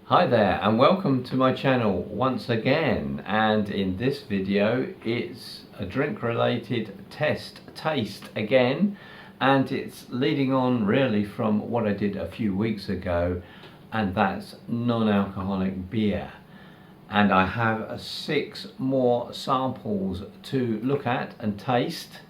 Hi there and welcome to my channel once again, and in this video it's a drink related taste again, and it's leading on really from what I did a few weeks ago, and that's non-alcoholic beer. And I have 6 more samples to look at and taste,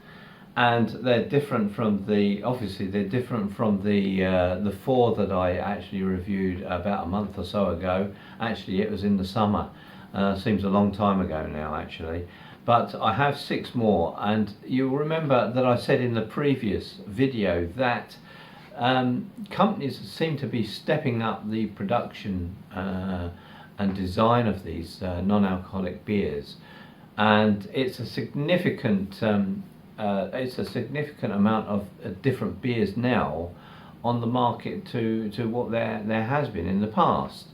and they're different from the, obviously they're different from the 4 that I actually reviewed about a month or so ago. Actually it was in the summer, seems a long time ago now actually, but I have 6 more. And you'll remember that I said in the previous video that companies seem to be stepping up the production and design of these non-alcoholic beers, and it's a significant amount of different beers now on the market to what there has been in the past.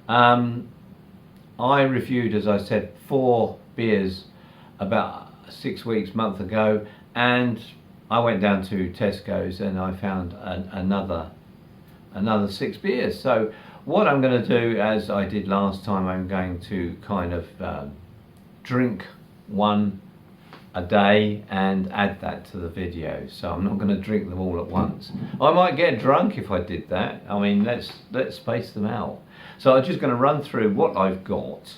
I reviewed, as I said, 4 beers about 6 weeks, month ago, and I went down to Tesco's and I found another 6 beers. So what I'm going to do, as I did last time, I'm going to kind of drink one a day and add that to the video. So I'm not going to drink them all at once. I might get drunk if I did that. I mean, let's space them out. So I'm just going to run through what I've got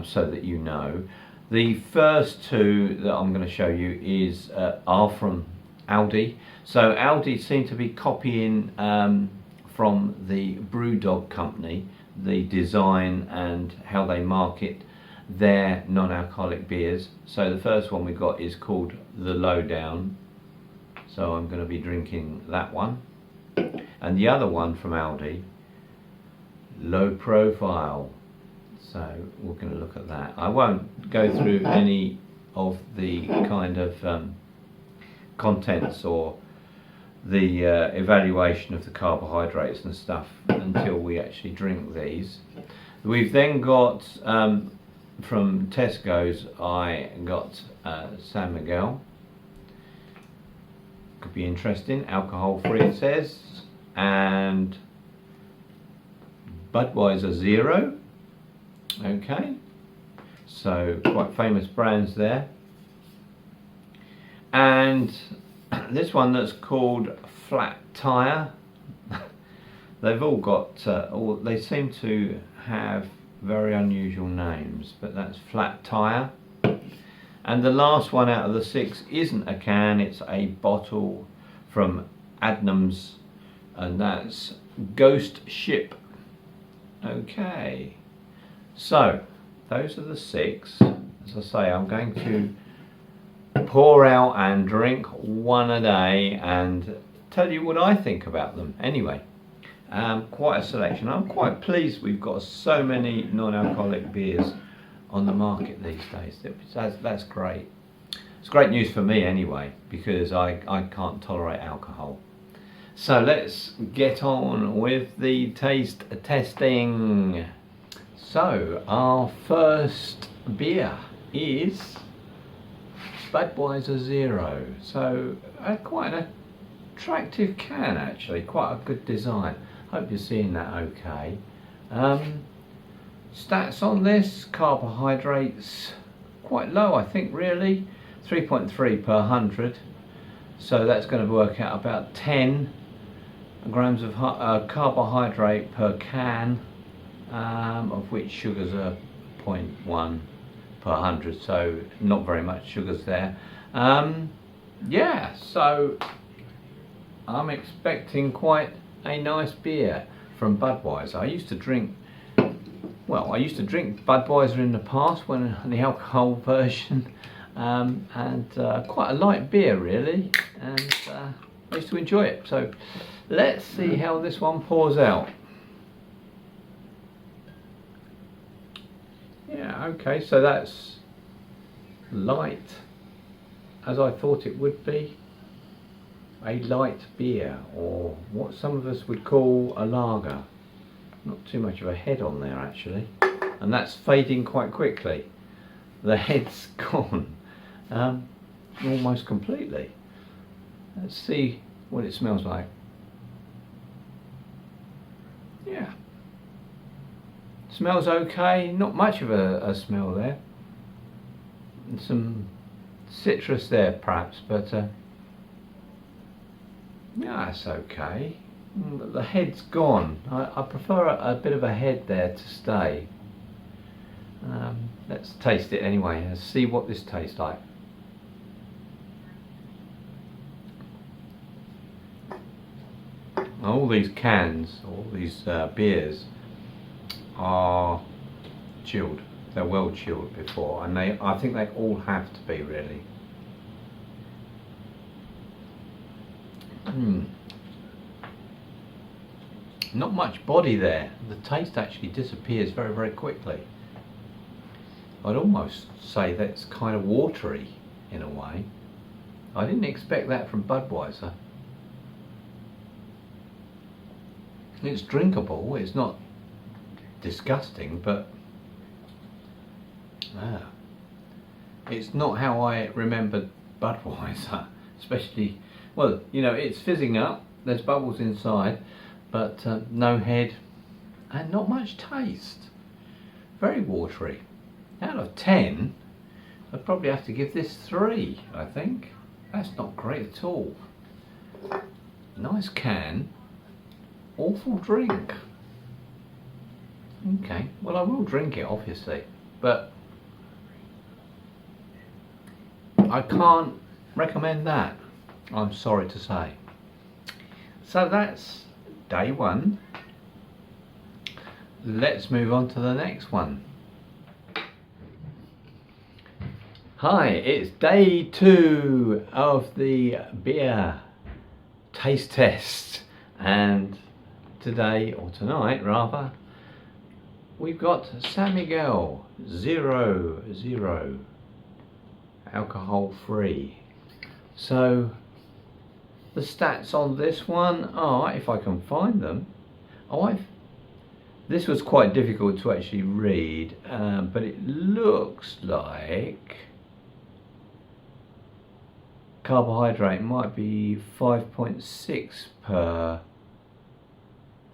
so that you know. The first 2 that I'm going to show you are from Aldi. So Aldi seem to be copying from the Brewdog company, the design and how they market their non-alcoholic beers. So the first one we got is called the Low Down, so I'm going to be drinking that one. And the other one from Aldi, Low Profile, so we're going to look at that. I won't go through any of the kind of contents or the evaluation of the carbohydrates and stuff until we actually drink these. We've then got from Tesco's, I got San Miguel. Could be interesting, alcohol free it says, and Budweiser Zero. Okay, so quite famous brands there. And this one that's called Flat Tire. They've all got, they seem to have very unusual names, but that's Flat Tire. And the last one out of the 6 isn't a can, it's a bottle from Adnams, and that's Ghost Ship. Okay, so those are the 6. As I say, I'm going to pour out and drink one a day and tell you what I think about them. Anyway, quite a selection. I'm quite pleased we've got so many non-alcoholic beers on the market these days. That's great. It's great news for me anyway, because I can't tolerate alcohol. So let's get on with the taste testing. So our first beer is Budweiser Zero. So quite an attractive can actually, quite a good design. Hope you're seeing that okay. Stats on this: carbohydrates quite low, I think, really 3.3 per 100, so that's going to work out about 10 grams of carbohydrate per can, of which sugars are 0.1 per 100, so not very much sugars there. Yeah, so I'm expecting quite a nice beer from Budweiser. I used to drink Budweiser in the past, when the alcohol version, and quite a light beer really, and I used to enjoy it. So let's see how this one pours out. Yeah, okay, so that's light, as I thought it would be. A light beer, or what some of us would call a lager. Not too much of a head on there actually, and that's fading quite quickly. The head's gone almost completely. Let's see what it smells like. Yeah, Smells okay, not much of a smell there. And some citrus there perhaps, but yeah, that's okay. The head's gone. I prefer a bit of a head there to stay. Let's taste it anyway and see what this tastes like. All these cans, all these beers are chilled. They're well chilled before, and I think they all have to be really. Not much body there. The taste actually disappears very, very quickly. I'd almost say that's kind of watery in a way. I didn't expect that from Budweiser. It's drinkable, it's not disgusting, but it's not how I remembered Budweiser. Especially, well, you know, it's fizzing up, there's bubbles inside, but no head and not much taste. Very watery. Out of 10, I'd probably have to give this 3, I think. That's not great at all. Nice can, awful drink. Okay, well I will drink it obviously, but I can't recommend that, I'm sorry to say. So that's day 1. Let's move on to the next one. Hi, it's day 2 of the beer taste test, and today, or tonight rather, we've got San Miguel Zero, alcohol free. So the stats on this one are, if I can find them, this was quite difficult to actually read, but it looks like carbohydrate might be 5.6 per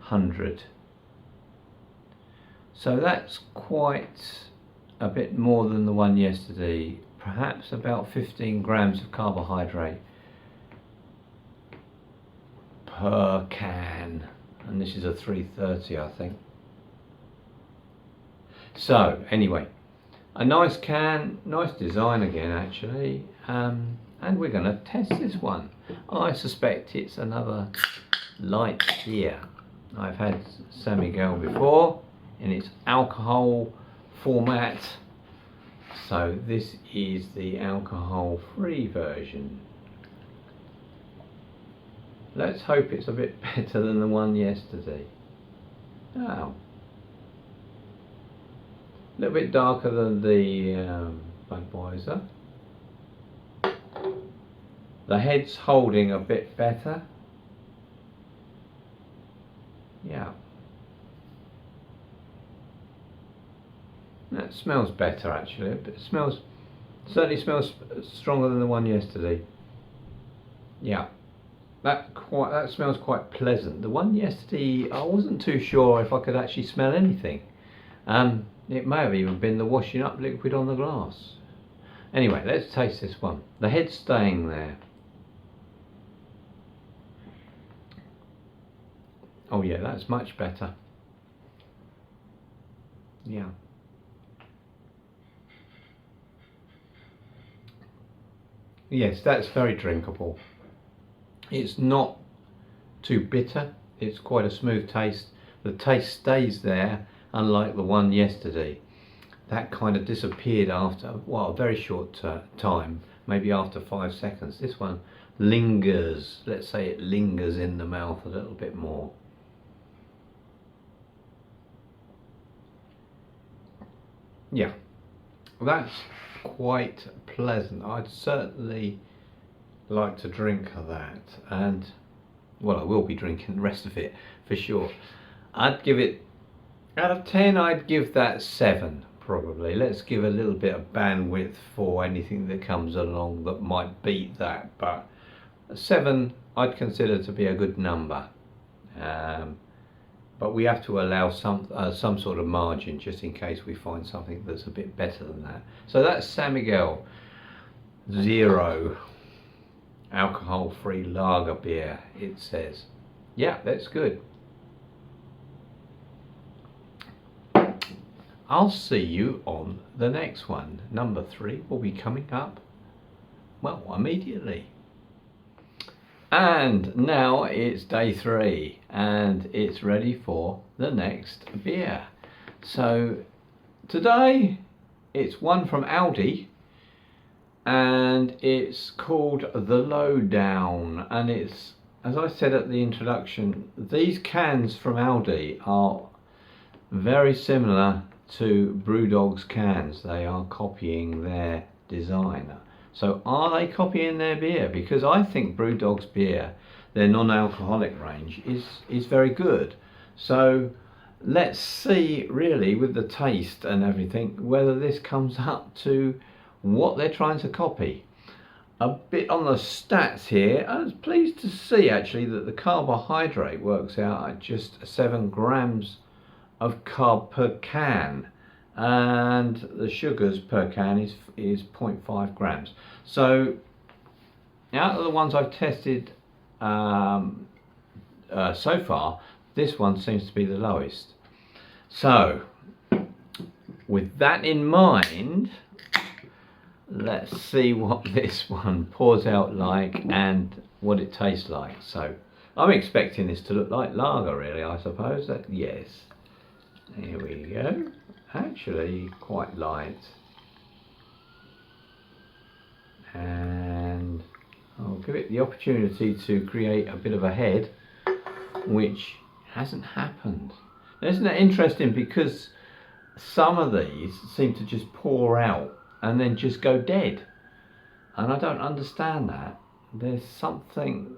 100. So that's quite a bit more than the one yesterday, perhaps about 15 grams of carbohydrate per can, and this is a 330 I think. So anyway, a nice can, nice design again actually, and we're going to test this one. I suspect it's another light beer. I've had San Miguel before in its alcohol format, so this is the alcohol free version. Let's hope it's a bit better than the one yesterday. Oh, a little bit darker than the Budweiser. The head's holding a bit better. Yeah. That smells better actually. It certainly smells stronger than the one yesterday. Yeah. That smells quite pleasant. The one yesterday, I wasn't too sure if I could actually smell anything. It may have even been the washing up liquid on the glass. Anyway, let's taste this one. The head's staying there. Oh yeah, that's much better. Yeah. Yes, that's very drinkable. It's not too bitter. It's quite a smooth taste. The taste stays there, unlike the one yesterday. That kind of disappeared after, well, a very short time, maybe after 5 seconds. This one lingers. Let's say it lingers in the mouth a little bit more. Yeah, that's quite pleasant. I'd certainly like to drink that, and well, I will be drinking the rest of it for sure. I'd give it, out of 10, I'd give that 7 probably. Let's give a little bit of bandwidth for anything that comes along that might beat that, but 7 I'd consider to be a good number. but we have to allow some sort of margin just in case we find something that's a bit better than that. So that's San Miguel Zero alcohol-free lager beer, it says. Yeah, that's good. I'll see you on the next one. Number 3 will be coming up, well, immediately. And now it's day 3 and it's ready for the next beer. So today it's one from Aldi and it's called the Low Down, and it's, as I said at the introduction, these cans from Aldi are very similar to Brewdog's cans. They are copying their design. So are they copying their beer? Because I think Brewdog's beer, their non-alcoholic range, is very good. So let's see really with the taste and everything whether this comes up to what they're trying to copy. A bit on the stats here. I was pleased to see actually that the carbohydrate works out at just 7 grams of carb per can, and the sugars per can is 0.5 grams. So out of the ones I've tested so far, this one seems to be the lowest. So with that in mind, let's see what this one pours out like and what it tastes like. So I'm expecting this to look like lager really, I suppose. Yes, here we go. Actually quite light, and I'll give it the opportunity to create a bit of a head, which hasn't happened. Isn't that interesting? Because some of these seem to just pour out and then just go dead, and I don't understand that. There's something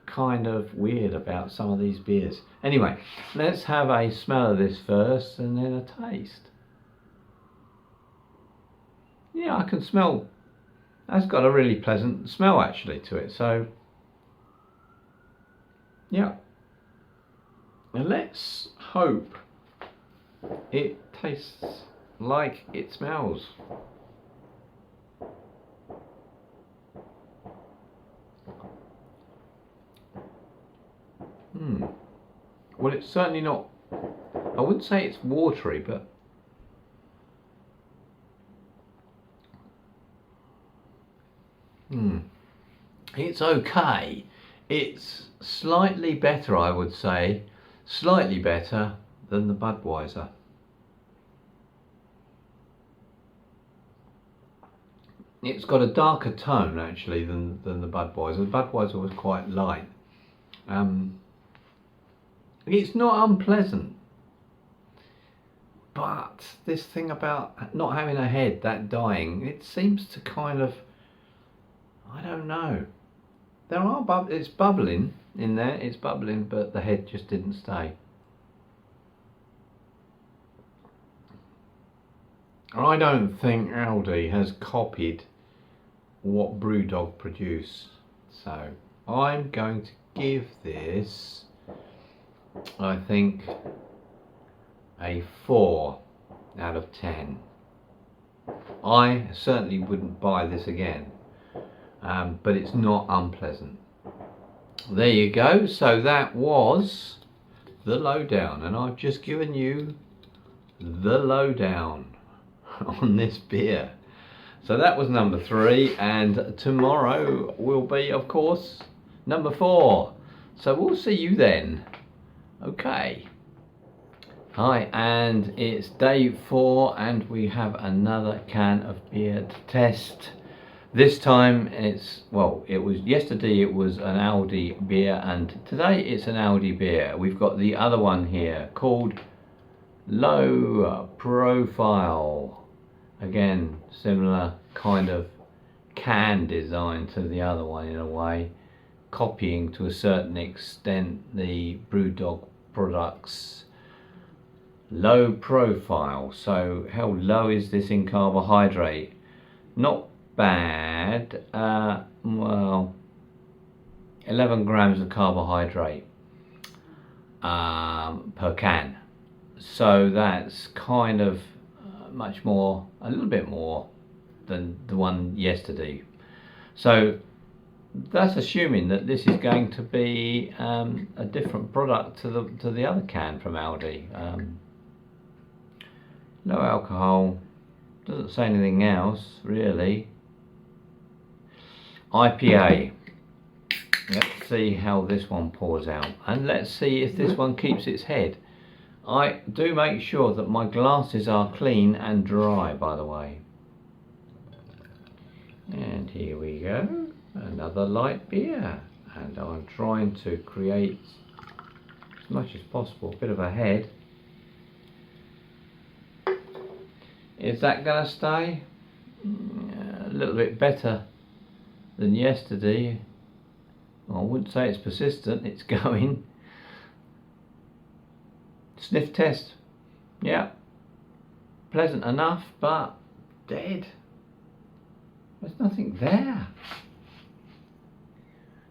kind of weird about some of these beers. Anyway, let's have a smell of this first and then a taste. Yeah, I can smell, that's got a really pleasant smell actually to it. So yeah, now let's hope it tastes like it smells. Well, it's certainly not, I wouldn't say it's watery, but it's okay. It's slightly better, I would say, slightly better than the Budweiser. It's got a darker tone actually than the Budweiser. The Budweiser was quite light. It's not unpleasant, but this thing about not having a head, that dying, it seems to kind of, I don't know. There are it's bubbling in there, it's bubbling, but the head just didn't stay. I don't think Aldi has copied what Brewdog produce, so I'm going to give this, I think, a 4 out of 10. I certainly wouldn't buy this again, but it's not unpleasant. There you go. So that was the lowdown, and I've just given you the lowdown on this beer. So that was number 3, and tomorrow will be, of course, number 4. So we'll see you then. Okay. Hi, and it's day 4 and we have another can of beer to test. This time it's, well, it was yesterday it was an Aldi beer, and today it's an Aldi beer. We've got the other one here called Low Profile. Again, similar kind of can design to the other one in a way, copying to a certain extent the Brewdog products. Low profile. So how low is this in carbohydrate? Not bad. Well, 11 grams of carbohydrate. per can. So that's kind of much more, a little bit more than the one yesterday. So that's assuming that this is going to be a different product to the other can from Aldi. Low alcohol, doesn't say anything else really. IPA. Let's see how this one pours out, and let's see if this one keeps its head. I do make sure that my glasses are clean and dry, by the way. And here we go, another light beer, and I'm trying to create as much as possible a bit of a head. Is that going to stay? A little bit better than yesterday. I wouldn't say it's persistent, it's going. Sniff test. Yeah. Pleasant enough, but dead. There's nothing there.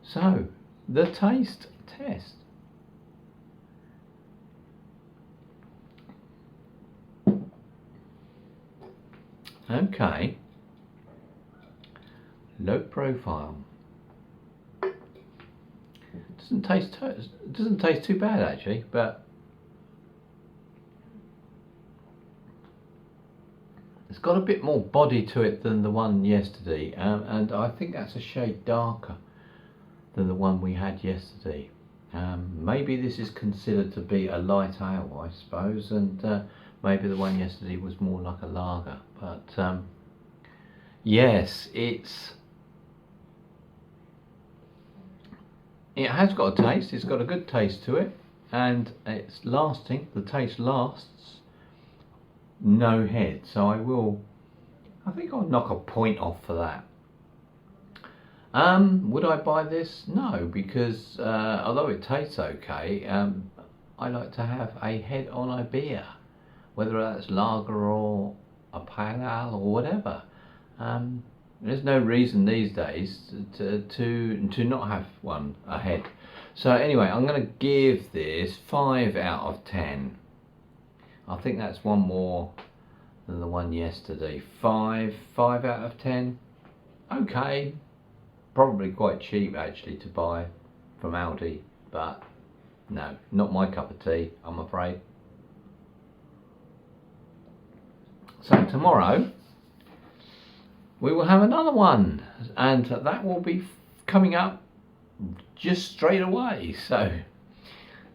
So, the taste test. Okay. Low profile. Doesn't taste too bad actually, but it's got a bit more body to it than the one yesterday, and I think that's a shade darker than the one we had yesterday. Maybe this is considered to be a light ale, I suppose, and maybe the one yesterday was more like a lager. But yes, it has got a taste. It's got a good taste to it, and it's lasting. The taste lasts. No head, so I think I'll knock a point off for that. Would I buy this? No, because although it tastes okay, I like to have a head on a beer, whether that's lager or a pale ale or whatever. There's no reason these days to not have one ahead. So anyway, I'm going to give this 5 out of 10. I think that's one more than the one yesterday. 5 out of 10. Okay, probably quite cheap actually to buy from Aldi, but no, not my cup of tea, I'm afraid. So tomorrow we will have another one, and that will be coming up just straight away. So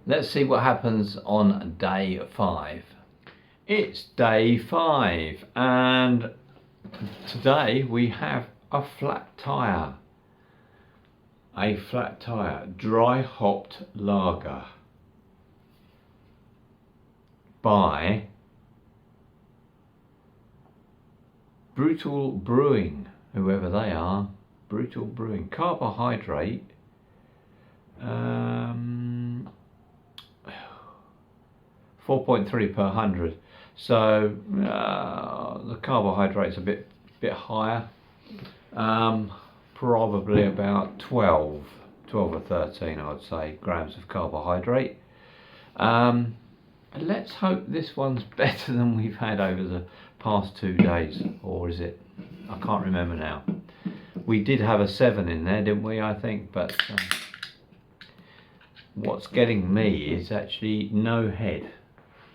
let's see what happens on day 5. It's day 5, and today we have a flat tire. A flat tire dry hopped lager by Brutal Brewing, whoever they are. Brutal Brewing. Carbohydrate 4.3 per 100. So the carbohydrate's a bit higher. Probably about 12 or 13, I would say, grams of carbohydrate. Let's hope this one's better than we've had over the past 2 days, or is it? I can't remember now. We did have a 7 in there, didn't we? I think, but what's getting me is actually no head,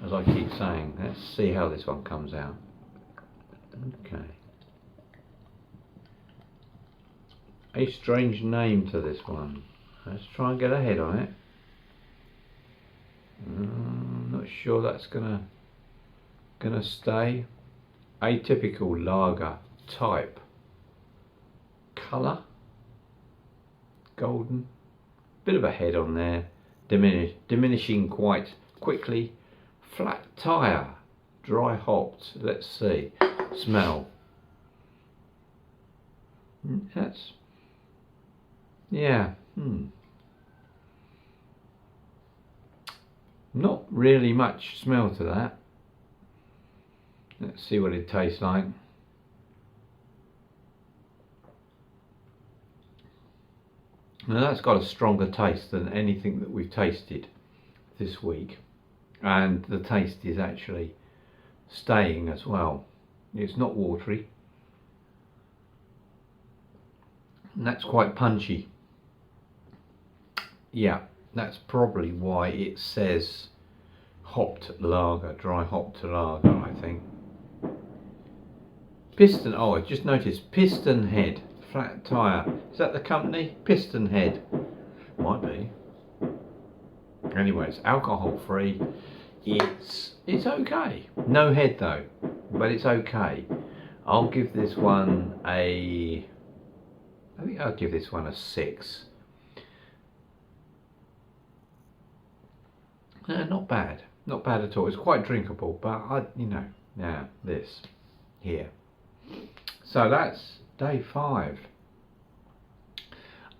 as I keep saying. Let's see how this one comes out. Okay. A strange name to this one. Let's try and get a head on it. I'm not sure that's gonna stay. Atypical lager type. Colour golden. Bit of a head on there. Diminishing quite quickly. Flat tire. Dry hopped. Let's see. Smell. That's, yeah. Not really much smell to that. Let's see what it tastes like. Now that's got a stronger taste than anything that we've tasted this week, and the taste is actually staying as well. It's not watery, and that's quite punchy. Yeah, that's probably why it says hopped lager, dry hopped lager, I think. Piston, oh, I just noticed Piston Head, flat tyre. Is that the company? Piston Head. Might be. Anyway, it's alcohol free. It's okay. No head though, but it's okay. I'll give this one I think I'll give this one a 6. Not bad. Not bad at all. It's quite drinkable, but this here. So that's day 5.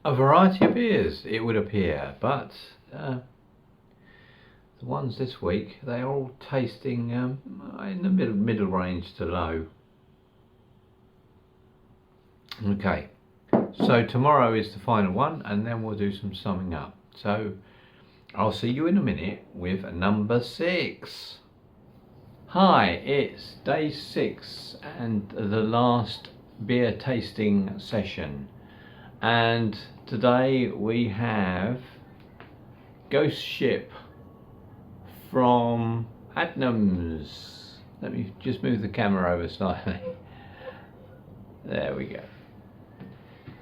A variety of beers, it would appear, but the ones this week, they are all tasting in the middle range to low. Okay, so tomorrow is the final one, and then we'll do some summing up. So I'll see you in a minute with number 6. Hi, it's day 6 and the last beer tasting session, and today we have Ghost Ship from Adnams. Let me just move the camera over slightly. There we go.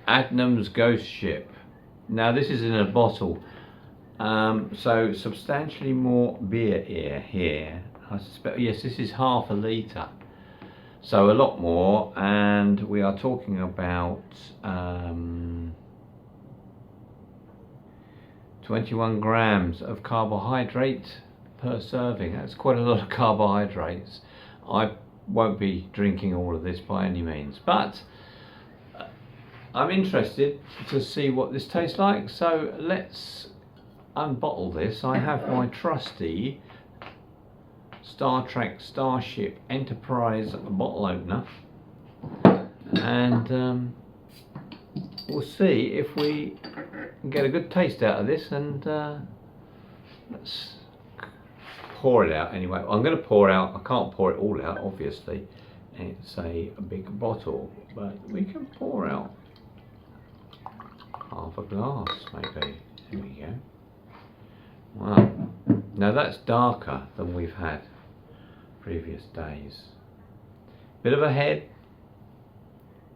Adnams Ghost Ship. Now this is in a bottle, so substantially more beer here. I suspect, yes, this is half a litre, so a lot more, and we are talking about 21 grams of carbohydrate per serving. That's quite a lot of carbohydrates. I won't be drinking all of this by any means, but I'm interested to see what this tastes like, so let's unbottle this. I have my trusty Star Trek Starship Enterprise bottle opener, and we'll see if we get a good taste out of this, and let's pour it out anyway. I'm going to pour out, I can't pour it all out obviously, it's a big bottle, but we can pour out half a glass maybe. There we go. Wow, now that's darker than we've had previous days. Bit of a head,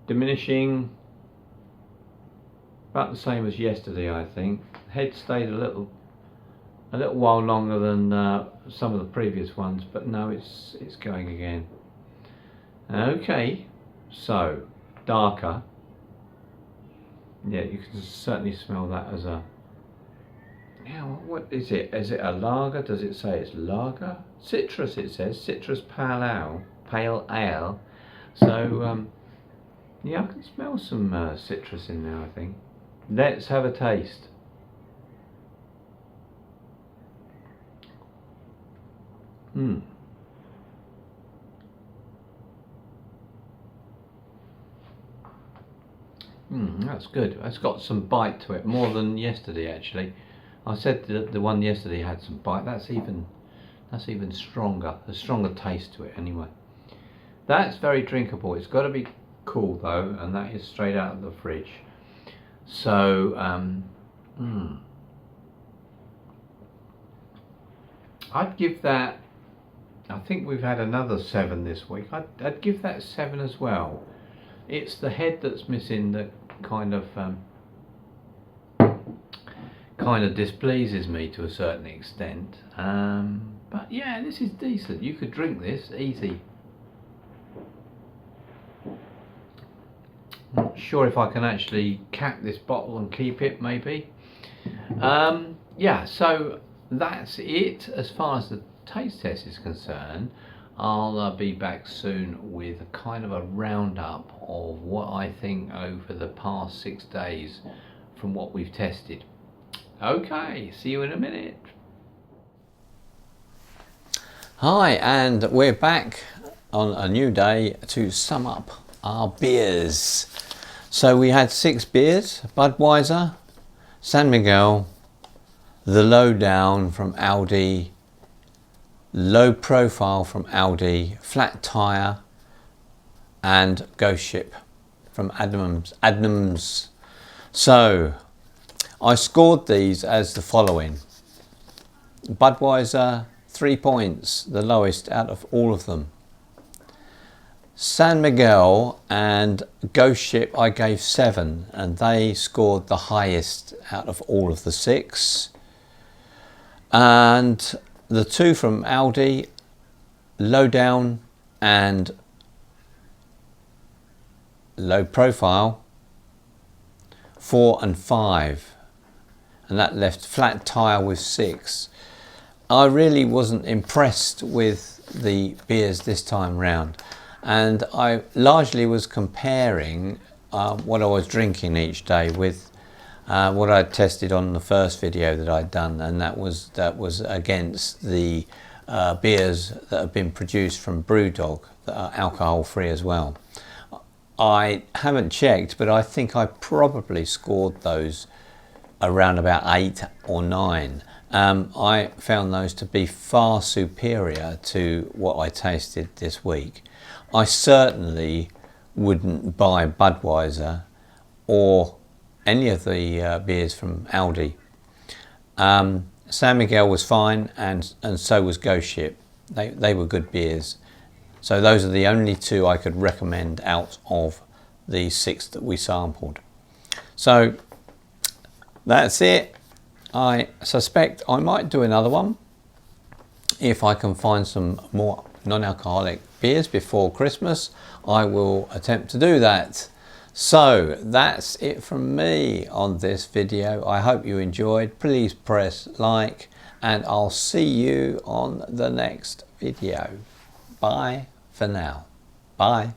diminishing, about the same as yesterday I think. Head stayed a little while longer than some of the previous ones, but no, it's going again. Okay, so darker. Yeah, you can certainly smell that as a, yeah, what is it? Is it a lager? Does it say it's lager? Citrus, it says. Citrus pale ale. Pale ale. So, yeah, I can smell some citrus in there, I think. Let's have a taste. That's good. It's got some bite to it, more than yesterday actually. I said that the one yesterday had some bite. That's even stronger. A stronger taste to it anyway. That's very drinkable. It's got to be cool though, and that is straight out of the fridge. So I'd give that, I think we've had another 7 this week. I'd give that 7 as well. It's the head that's missing that kind of displeases me to a certain extent. But yeah, this is decent. You could drink this easy. Not sure if I can actually cap this bottle and keep it, maybe. Yeah, so that's it as far as the taste test is concerned. I'll be back soon with a kind of a roundup of what I think over the past 6 days from what we've tested. Okay, see you in a minute. Hi, and we're back on a new day to sum up our beers. So we had 6 beers: Budweiser, San Miguel, the Low Down from Aldi, Low Profile from Aldi, Flat Tire, and Ghost Ship from Adnams. So I scored these as the following: Budweiser 3 points, the lowest out of all of them. San Miguel and Ghost Ship I gave 7, and they scored the highest out of all of the 6. And the 2 from Aldi, Low Down and Low Profile, 4 and 5, and that left Flat Tire with 6. I really wasn't impressed with the beers this time round, and I largely was comparing what I was drinking each day with what I tested on the first video that I'd done, and that was against the beers that have been produced from Brewdog that are alcohol free as well. I haven't checked, but I think I probably scored those around about 8 or 9. I found those to be far superior to what I tasted this week. I certainly wouldn't buy Budweiser or any of the beers from Aldi. San Miguel was fine, and so was Ghost Ship. They were good beers. So those are the only 2 I could recommend out of the 6 that we sampled. So that's it. I suspect I might do another one if I can find some more non-alcoholic beers before Christmas. I will attempt to do that. So that's it from me on this video. I hope you enjoyed. Please press like, and I'll see you on the next video. Bye for now. Bye.